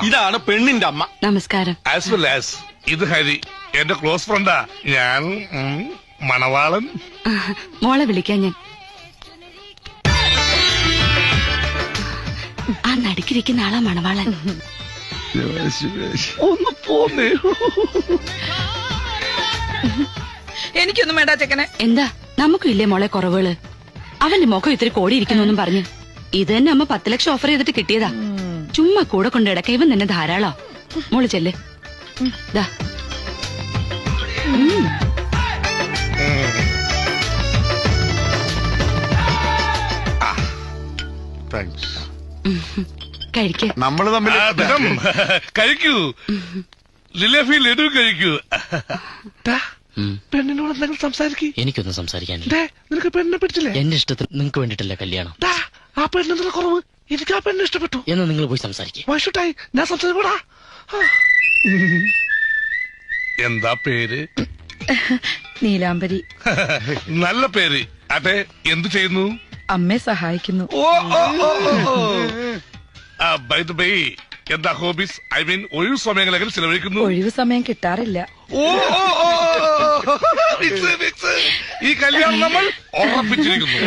ഇതാണ് പെണ്ണിന്റെ അമ്മ. നമസ്കാരം. ആസ് വെൽ ആസ് ഇത് ഹരി, എന്റെ ക്ലോസ് ഫ്രണ്ടാ. ഞാൻ മണവാളൻ. മോളെ വിളിക്കാൻ ഞാൻ. ആ നടുക്കിരിക്കുന്ന ആളാ മണവാളൻ. ഒന്ന് പോന്നേ. എനിക്കൊന്നും വേണ്ട ചെക്കനെ. എന്താ നമുക്കും ഇല്ലേ മോളെ കുറവുകള്? അവന്റെ മുഖം ഇത്തിരി കോടിയിരിക്കുന്നു പറഞ്ഞു. ഇത് തന്നെ അമ്മ 10 ലക്ഷം ഓഫർ ചെയ്തിട്ട് കിട്ടിയതാ. ചുമ്മാ കൂടെ കൊണ്ട് കിടക്ക. ഇവൻ തന്നെ ധാരാളോ. മോള് ചെല്ല്. ദാ. കഴിക്ക്. നമ്മള് തമ്മിൽ കഴിക്കൂ. ജിലേബി ലഡു കഴിക്കൂ. പെണ്ണിനോട് എന്തെങ്കിലും സംസാരിക്കൂ. എനിക്കൊന്നും സംസാരിക്കാനില്ല. നിനക്ക് പെണ്ണിനെ പറ്റില്ലേ? എന്റെ ഇഷ്ടത്തിന് നിങ്ങൾക്ക് വേണ്ടിട്ടല്ല കല്യാണം. ആ പെണ്ണെന്നുള്ള കുറവ്. എനിക്ക് ആ പെണ്ണിനെ ഇഷ്ടപ്പെട്ടു. എന്ന് നിങ്ങൾ പോയി സംസാരിക്കും. വൈഷുട്ടായി ഞാൻ സംസാരിക്കൂടാ. എന്താ പേര്? നീലാംബരി. നല്ല പേര്. അതെ, എന്തു ചെയ്യുന്നു? അമ്മയെ സഹായിക്കുന്നു. ബൈ ദ ബൈ, എന്താ ഹോബീസ്? ഐ മീൻ ഒഴിവ് സമയങ്ങളെങ്കിലും ചിലവഴിക്കുന്നു? ഒഴിവ് സമയം കിട്ടാറില്ല. ഈ കല്യാണം നമ്മൾ ഉറപ്പിച്ചിരിക്കുന്നു.